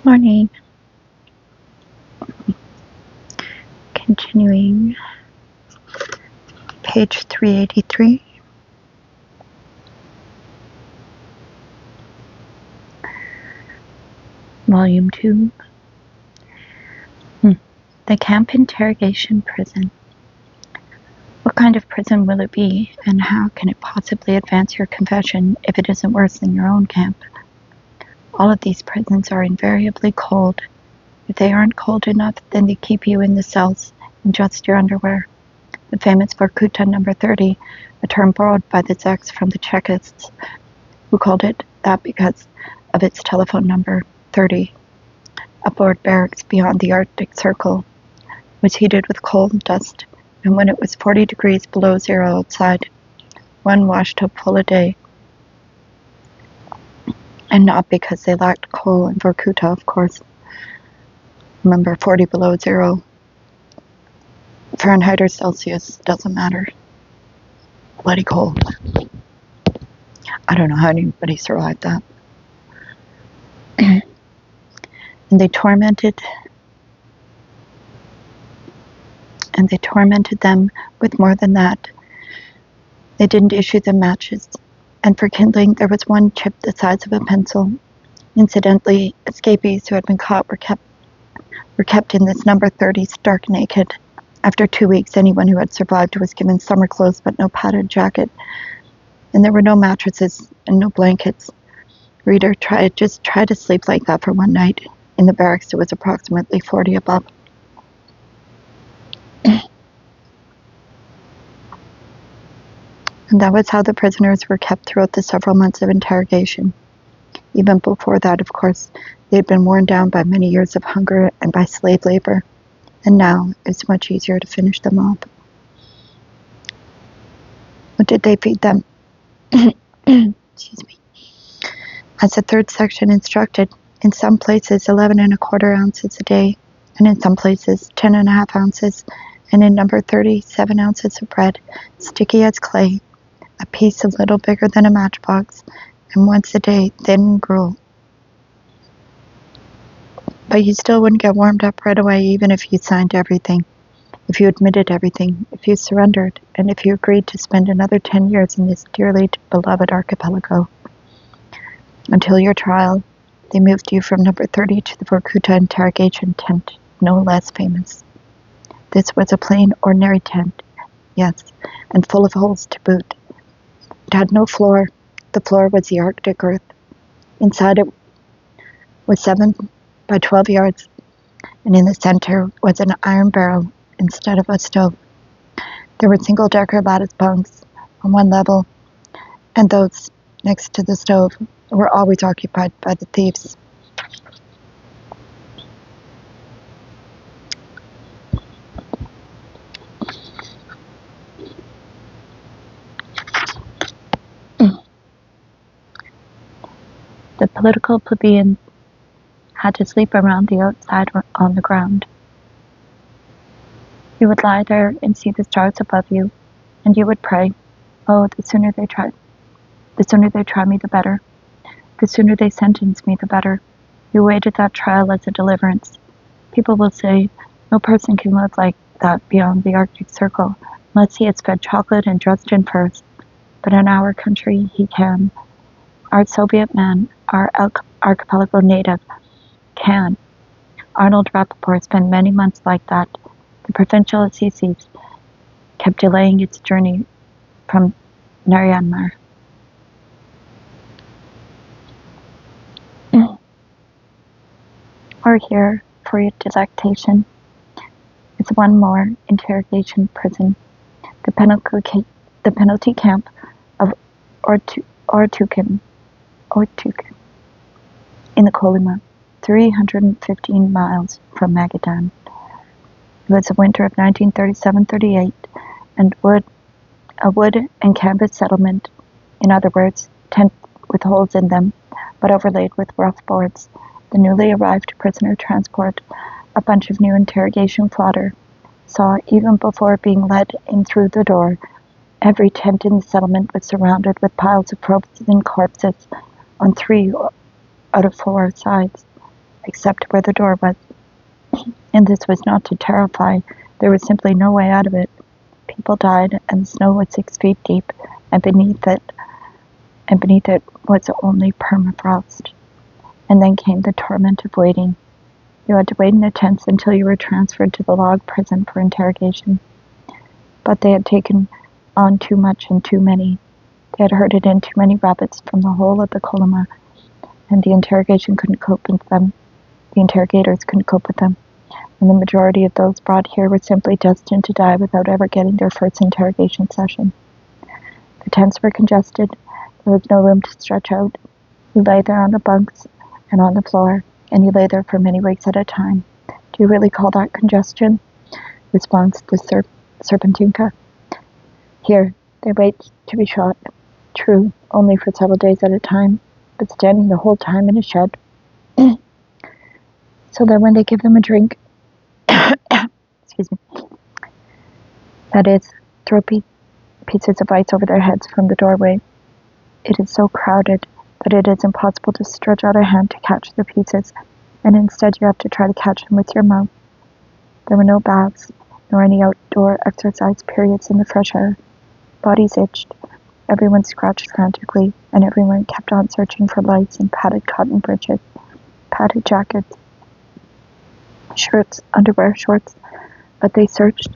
Morning. Continuing, page 383. Vol.2. The camp interrogation prison. What kind of prison will it be, and how can it possibly advance your confession if it isn't worse than your own camp? All of these prisons are invariably cold. If they aren't cold enough, then they keep you in the cells in just your underwear. The famous Vorkuta number 30, a term borrowed by the Czechs from the Czechists, who called it that because of its telephone number 30, aboard barracks beyond the Arctic Circle, was heated with coal and dust, and when it was 40 degrees below zero outside, one washed up full a day. And not because they lacked coal in Vorkuta, of course. Remember, 40 below zero. Fahrenheit or Celsius, doesn't matter. Bloody cold. I don't know how anybody survived that. And they tormented them with more than that. They didn't issue them matches, and for kindling there was one chip the size of a pencil. Incidentally, escapees who had been caught were kept in this number 30 stark naked. After 2 weeks, anyone who had survived was given summer clothes but no padded jacket, and there were no mattresses and no blankets. Reader, try to sleep like that for one night. In the barracks it was approximately 40 above. And that was how the prisoners were kept throughout the several months of interrogation. Even before that, of course, they had been worn down by many years of hunger and by slave labor, and now it's much easier to finish them off. What did they feed them? Excuse me. As the third section instructed, in some places 11¼ ounces a day, and in some places 10½ ounces, and in number 30, 7 ounces of bread, sticky as clay, a piece a little bigger than a matchbox, and once a day thin gruel. But you still wouldn't get warmed up right away even if you signed everything, if you admitted everything, if you surrendered, and if you agreed to spend another 10 years in this dearly beloved archipelago. Until your trial, they moved you from number 30 to the Vorkuta interrogation tent, no less famous. This was a plain, ordinary tent, yes, and full of holes to boot. It had no floor. The floor was the Arctic earth. Inside it was 7 by 12 yards, and in the center was an iron barrel instead of a stove. There were single-decker lattice bunks on one level, and those next to the stove were always occupied by the thieves. The political plebeians had to sleep around the outside or on the ground. You would lie there and see the stars above you, and you would pray, "Oh, the sooner they try me, the better. The sooner they sentence me, the better." You awaited that trial as a deliverance. People will say, no person can live like that beyond the Arctic Circle, unless he is fed chocolate and dressed in furs. But in our country, he can. Our Soviet man, our archipelago native, can. Arnold Rappaport spent many months like that. The provincial Assisi kept delaying its journey from Naryanmar. Or here, for your delectation, is one more interrogation prison, the penalty camp of Ortukin in the Kolyma, 315 miles from Magadan. It was the winter of 1937-38, and a wood and canvas settlement, in other words, tents with holes in them, but overlaid with rough boards. The newly arrived prisoner transport, a bunch of new interrogation fodder, saw, even before being led in through the door, every tent in the settlement was surrounded with piles of frozen corpses on 3 out of 4 sides. except where the door was. And this was not to terrify. There was simply no way out of it. People died, and the snow was 6 feet deep, and beneath it was only permafrost. And then came the torment of waiting. You had to wait in the tents until you were transferred to the log prison for interrogation. But they had taken on too much and too many. They had herded in too many rabbits from the whole of the Kolyma, and the interrogation couldn't cope with them. The interrogators couldn't cope with them, and the majority of those brought here were simply destined to die without ever getting their first interrogation session. The tents were congested. There was no room to stretch out. You lay there on the bunks and on the floor, and you lay there for many weeks at a time. Do you really call that congestion? Responds the Serpentinka. Here, they wait to be shot. True, only for several days at a time, but standing the whole time in a shed. So that when they give them a drink, excuse me, that is, throw pieces of ice over their heads from the doorway. It is so crowded that it is impossible to stretch out a hand to catch the pieces, and instead you have to try to catch them with your mouth. There were no baths, nor any outdoor exercise periods in the fresh air. Bodies itched. Everyone scratched frantically, and everyone kept on searching for lights in padded cotton breeches, padded jackets, shirts, underwear, shorts, but they searched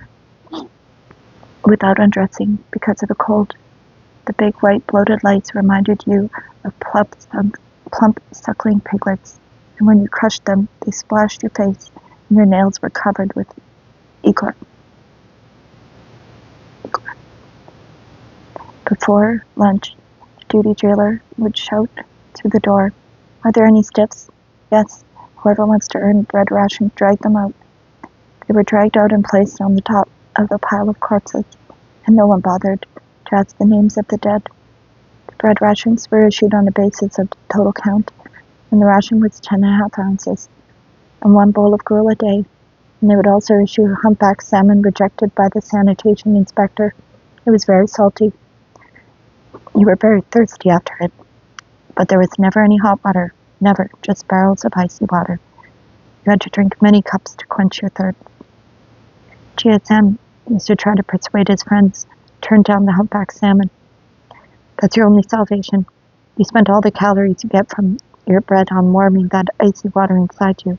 without undressing because of the cold. The big white bloated lights reminded you of plump suckling piglets, and when you crushed them, they splashed your face, and your nails were covered with ichor. Before lunch, the duty jailer would shout through the door, "Are there any stiffs?" "Yes. Whoever wants to earn bread rations, drag them out." They were dragged out and placed on the top of the pile of corpses, and no one bothered to ask the names of the dead. The bread rations were issued on the basis of total count, and the ration was 10.5 ounces, and 1 bowl of gruel a day, and they would also issue humpback salmon rejected by the sanitation inspector. It was very salty. You were very thirsty after it, but there was never any hot water, never, just barrels of icy water. You had to drink many cups to quench your thirst. GSM used to try to persuade his friends to turn down the humpback salmon. That's your only salvation. You spent all the calories you get from your bread on warming that icy water inside you,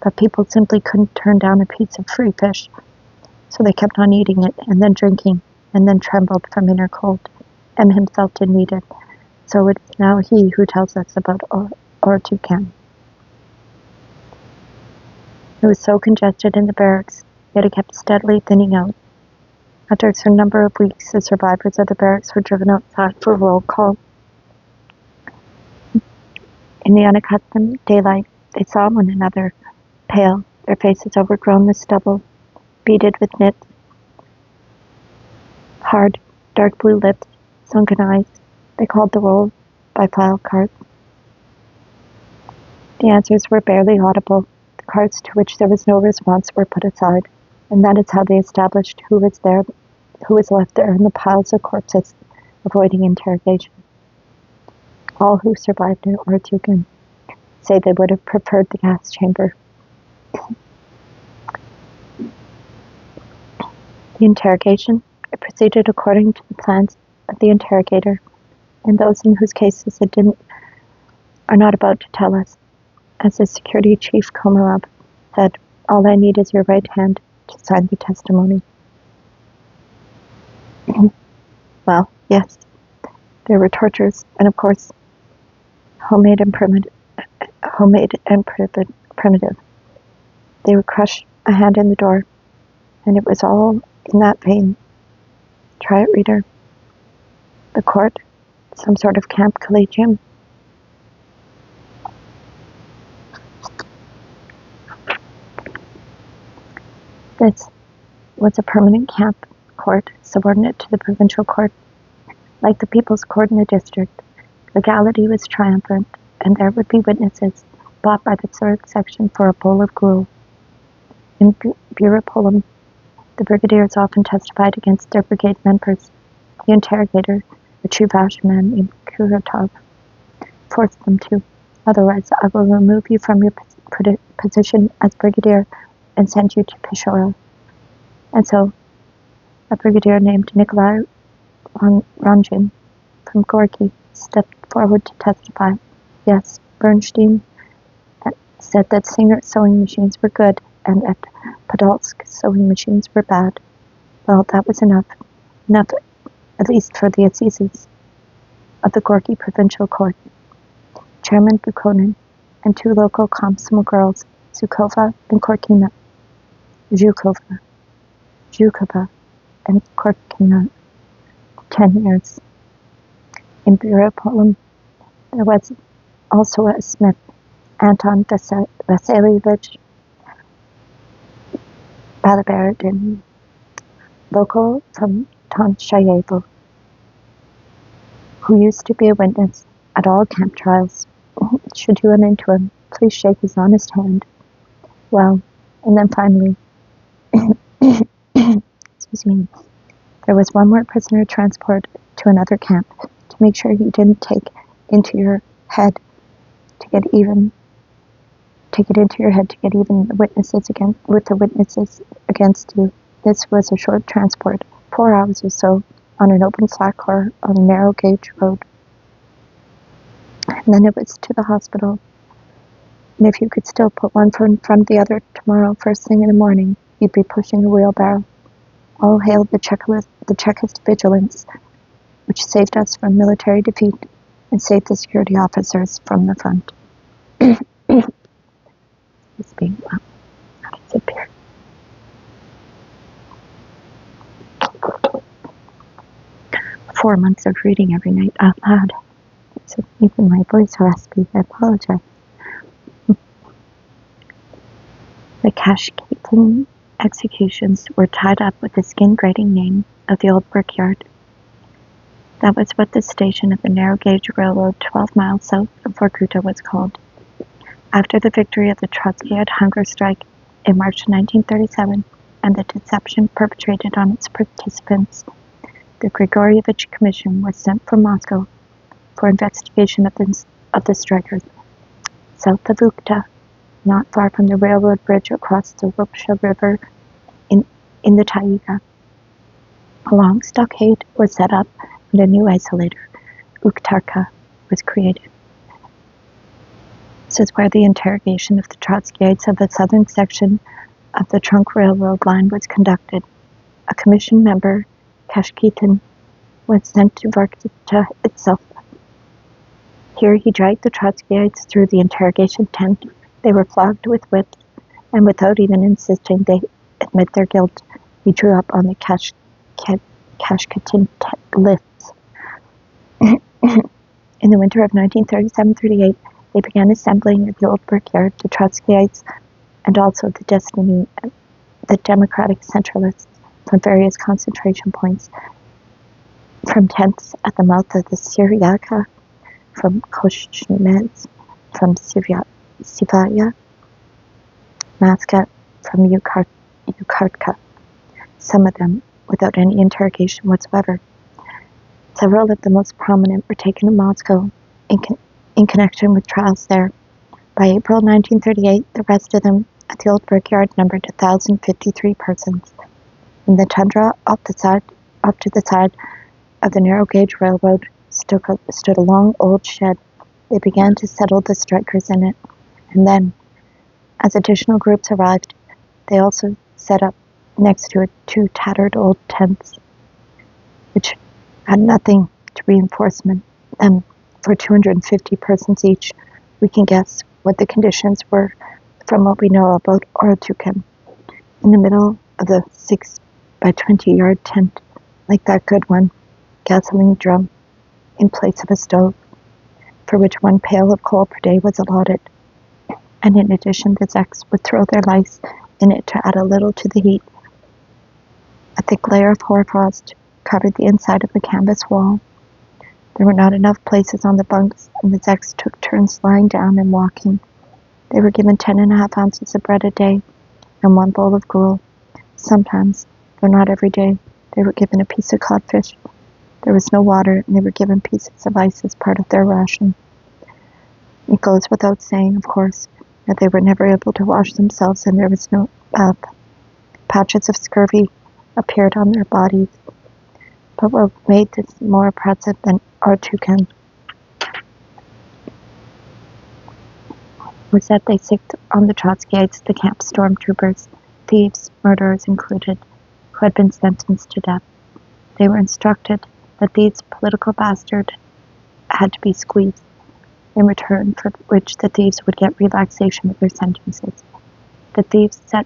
but people simply couldn't turn down a piece of free fish, so they kept on eating it and then drinking, and then trembled from inner cold. M himself didn't eat it, so it's now he who tells us about Toucan. It was so congested in the barracks, yet it kept steadily thinning out. After a certain number of weeks, the survivors of the barracks were driven outside for roll call. In the unaccustomed daylight, they saw one another, pale, their faces overgrown with stubble, beaded with knits, hard, dark blue lips, sunken eyes. They called the roll by file cards. The answers were barely audible. The cards to which there was no response were put aside, and that is how they established who was left there in the piles of corpses, avoiding interrogation. All who survived in Ortugan say they would have preferred the gas chamber. The interrogation, it proceeded according to the plans of the interrogator, and those in whose cases it didn't are not about to tell us. As the security chief Komarov said, "All I need is your right hand to sign the testimony." Well, yes, there were tortures, and of course, homemade and primitive. They would crush a hand in the door, and it was all in that vein. Try it, reader. The court, some sort of camp collegium. This was a permanent camp court subordinate to the provincial court. Like the people's court in the district, legality was triumphant, and there would be witnesses bought by the 3rd section for a bowl of gruel. In Burapolem, the brigadiers often testified against their brigade members. The interrogator, a Chuvash man named Kuratov, forced them to. "Otherwise, I will remove you from your position as brigadier and send you to Peshawar. And so a brigadier named Nikolai Ranjin from Gorky stepped forward to testify. Yes, Bernstein said that Singer sewing machines were good and at Podolsk sewing machines were bad. Well, that was enough at least for the assizes of the Gorky Provincial Court. Chairman Buchanan and two local Komsomol girls, Zhukova and Korkina, Zhukova and Korkina, 10 years. In Buropolem, there was also a smith, Anton Vasilievich Balaberdin, local from Tonshayevo, who used to be a witness at all camp trials. Should you run into him, please shake his honest hand. Well, and then finally, excuse me, there was one more prisoner transported to another camp to make sure you didn't take it into your head to get even with the witnesses against you. This was a short transport, 4 hours or so, on an open flat car on a narrow gauge road. And then it was to the hospital. And if you could still put one foot in front of the other tomorrow, first thing in the morning, you'd be pushing a wheelbarrow. All hail the Chekist vigilance, which saved us from military defeat and saved the security officers from the front. It's being loud. How does it appear? 4 months of reading every night out loud. So even my voice raspy. I apologize. The Kashketan executions were tied up with the skin-grating name of the old brickyard. That was what the station of the narrow-gauge railroad 12 miles south of Vorkuta was called. After the victory of the Trotskyite hunger strike in March 1937 and the deception perpetrated on its participants, the Grigorievich Commission was sent from Moscow for investigation of the strikers. South of Ukta, not far from the railroad bridge across the Rupsha River in the Taiga, a long stockade was set up and a new isolator, Uktarka, was created. This is where the interrogation of the Trotskyites of the southern section of the trunk railroad line was conducted. A commission member, Kashketan, was sent to Vorkuta itself. Here he dragged the Trotskyites through the interrogation tent. They were flogged with whips, and without even insisting they admit their guilt, he drew up on the Kashketan lifts. In the winter of 1937-38, they began assembling at the old brickyard the Trotskyites and also the Democratic Centralists from various concentration points, from tents at the mouth of the Syriaka, from Koshmez, from Sivaya, Maska, from Yukartka, some of them without any interrogation whatsoever. Several of the most prominent were taken to Moscow in connection with trials there. By April 1938, the rest of them at the old brickyard numbered 1,053 persons. In the tundra off to the side of the narrow gauge railroad stood a long old shed. They began to settle the strikers in it, and then, as additional groups arrived, they also set up next to it 2 tattered old tents, which had nothing to reinforce them. For 250 persons each, we can guess what the conditions were from what we know about Orotukin. In the middle of the 6 by 20 yard tent, like that good one, gasoline drum in place of a stove, for which 1 pail of coal per day was allotted. And in addition, the Zeks would throw their lice in it to add a little to the heat. A thick layer of hoarfrost covered the inside of the canvas wall. There were not enough places on the bunks, and the Zeks took turns lying down and walking. They were given 10.5 ounces of bread a day and 1 bowl of gruel. Sometimes, though not every day, they were given a piece of codfish. There was no water, and they were given pieces of ice as part of their ration. It goes without saying, of course, that they were never able to wash themselves and there was no bath. Patches of scurvy appeared on their bodies. But what made this more oppressive than Artukan was that they sicked on the Trotskyites, the camp stormtroopers, thieves, murderers included, who had been sentenced to death. They were instructed that these political bastards had to be squeezed, in return for which the thieves would get relaxation of their sentences. The thieves set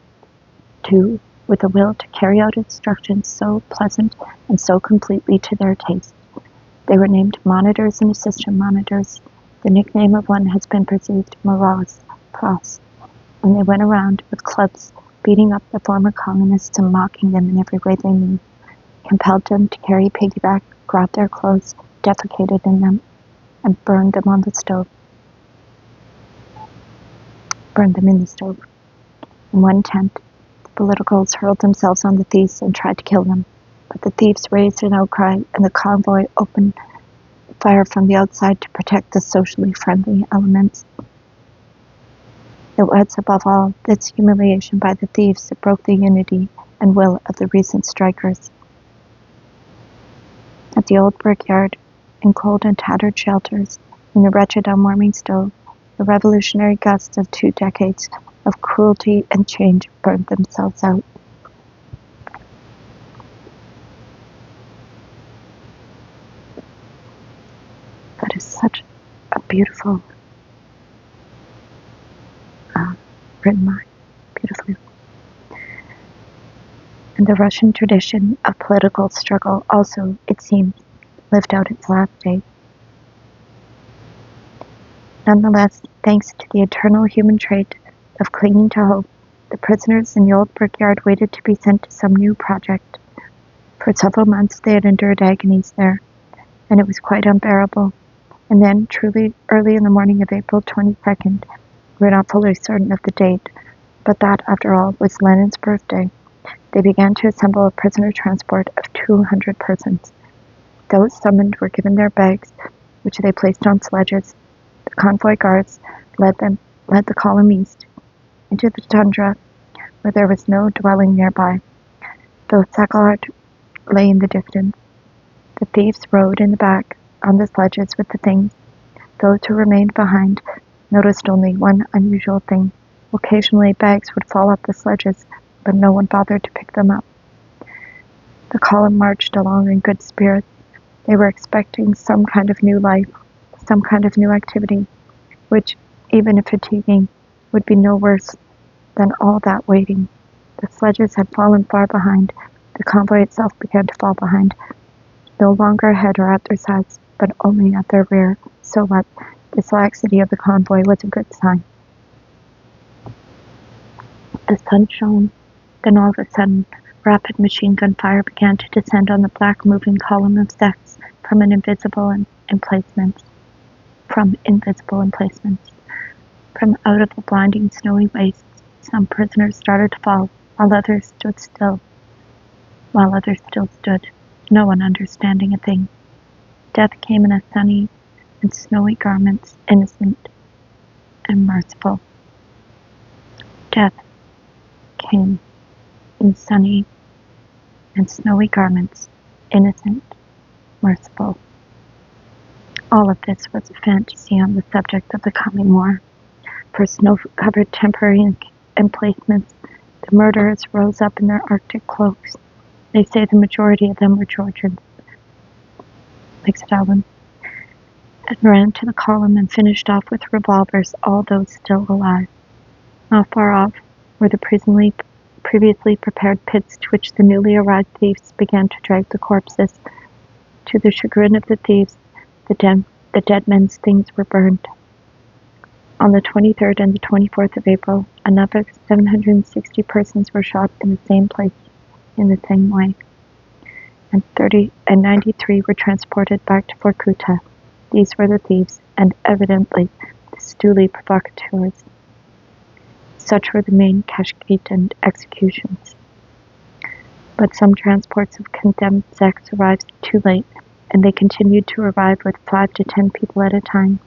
to with a will to carry out instructions so pleasant and so completely to their taste. They were named monitors and assistant monitors. The nickname of one has been preserved, Morales, Cross, and they went around with clubs, beating up the former colonists and mocking them in every way they knew, compelled them to carry piggyback, grabbed their clothes, defecated in them, and burned them on the stove. Burned them in the stove. In one tent, the politicals hurled themselves on the thieves and tried to kill them, but the thieves raised an outcry and the convoy opened fire from the outside to protect the socially friendly elements. It was, above all, this humiliation by the thieves that broke the unity and will of the recent strikers. At the old brickyard, in cold and tattered shelters, in the wretched unwarming stove, the revolutionary gusts of 2 decades of cruelty and change burned themselves out. That is such a beautiful written line, beautifully. And the Russian tradition of political struggle also, it seems, lived out its last days. Nonetheless, thanks to the eternal human trait of clinging to hope, the prisoners in the old brickyard waited to be sent to some new project. For several months they had endured agonies there, and it was quite unbearable. And then, truly early in the morning of April 22nd, we are not fully certain of the date, but that, after all, was Lenin's birthday, they began to assemble a prisoner transport of 200 persons. Those summoned were given their bags, which they placed on sledges. The convoy guards led the column east, into the tundra, where there was no dwelling nearby. The facade lay in the distance. The thieves rode in the back, on the sledges with the things. Those who remained behind noticed only one unusual thing. Occasionally bags would fall off the sledges, but no one bothered to pick them up. The column marched along in good spirits. They were expecting some kind of new life, some kind of new activity, which, even if fatiguing, would be no worse than all that waiting. The sledges had fallen far behind. The convoy itself began to fall behind, no longer ahead or at their sides, but only at their rear. So what? This laxity of the convoy was a good sign. The sun shone. Then all of a sudden, rapid machine gun fire began to descend on the black moving column of sects from invisible emplacements. From out of the blinding snowy wastes, some prisoners started to fall, while others stood still. While others still stood, no one understanding a thing. Death came in a sunny and snowy garments, innocent and merciful. Death came in sunny and snowy garments, innocent, merciful. All of this was a fantasy on the subject of the coming war. For snow-covered temporary emplacements, the murderers rose up in their Arctic cloaks. They say the majority of them were Georgians, like Stalin, and ran to the column and finished off with revolvers all those still alive. Not far off were the previously prepared pits to which the newly arrived thieves began to drag the corpses. To the chagrin of the thieves, the dead men's things were burned. On the 23rd and the 24th of April, another 760 persons were shot in the same place, in the same way, and 93 were transported back to Vorkuta. These were the thieves, and evidently the stuli provocateurs. Such were the main Kashkitan executions. But some transports of condemned sects arrived too late, and they continued to arrive with 5 to 10 people at a time.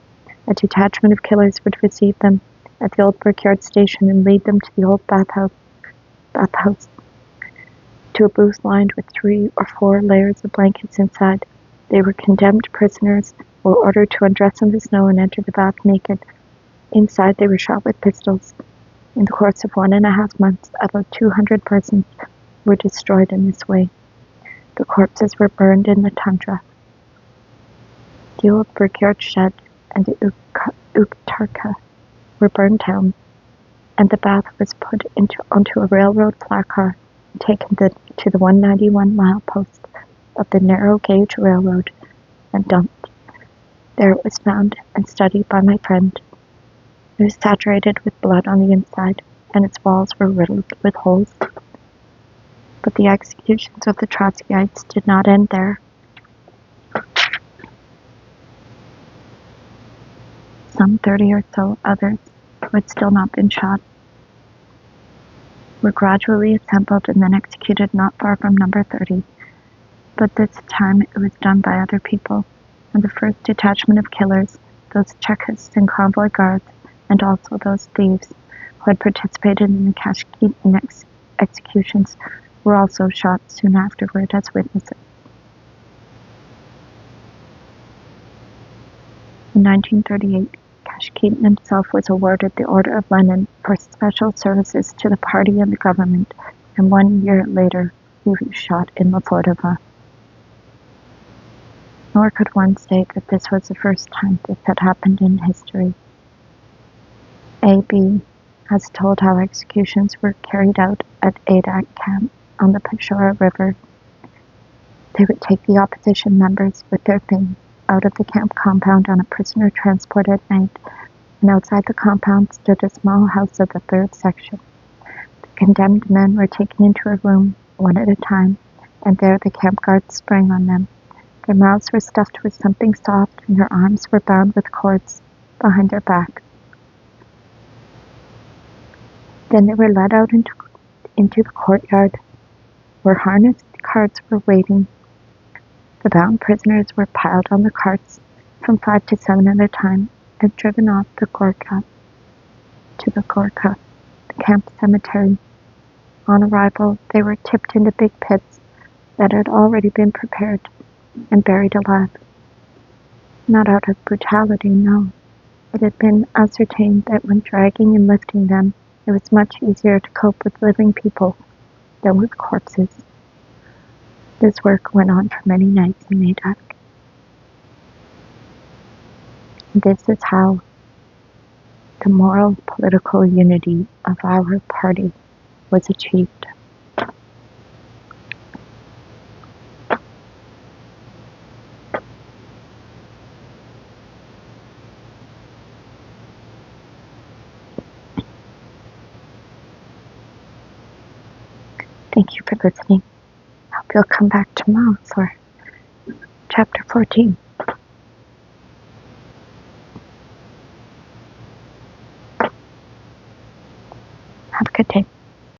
A detachment of killers would receive them, at the old brickyard station and lead them to the old bathhouse, to a booth lined with 3 or 4 layers of blankets inside. They were condemned prisoners, were ordered to undress in the snow and enter the bath naked. Inside they were shot with pistols. In the course of 1.5 months, about 200 persons were destroyed in this way. The corpses were burned in the tundra. The old brickyard shed and the uktarka were burned down, and the bath was put onto a railroad flat car and taken to the 191-mile post of the narrow-gauge railroad and dumped. There it was found and studied by my friend. It was saturated with blood on the inside, and its walls were riddled with holes. But the executions of the Trotskyites did not end there. Some 30 or so others, who had still not been shot, were gradually assembled and then executed not far from number 30. But this time it was done by other people, and the first detachment of killers, those chekists and convoy guards, and also those thieves who had participated in the Kashkitan executions, were also shot soon afterward as witnesses. In 1938, Kashkitan himself was awarded the Order of Lenin for special services to the party and the government, and 1 year later he was shot in Lefortovo. Nor could one say that this was the first time this had happened in history. A.B. has told how executions were carried out at Adak camp on the Peshawar River. They would take the opposition members with their things out of the camp compound on a prisoner transport at night, and outside the compound stood a small house of the 3rd section. The condemned men were taken into a room, one at a time, and there the camp guards sprang on them. Their mouths were stuffed with something soft, and their arms were bound with cords behind their backs. Then they were led out into the courtyard, where harnessed carts were waiting. The bound prisoners were piled on the carts from 5 to 7 at a time and driven off to the Gorka, the camp cemetery. On arrival, they were tipped into big pits that had already been prepared and buried alive. Not out of brutality, no. It had been ascertained that when dragging and lifting them, it was much easier to cope with living people than with corpses. This work went on for many nights in Adak. This is how the moral political unity of our party was achieved. Thank you for listening. I hope you'll come back tomorrow for chapter 14.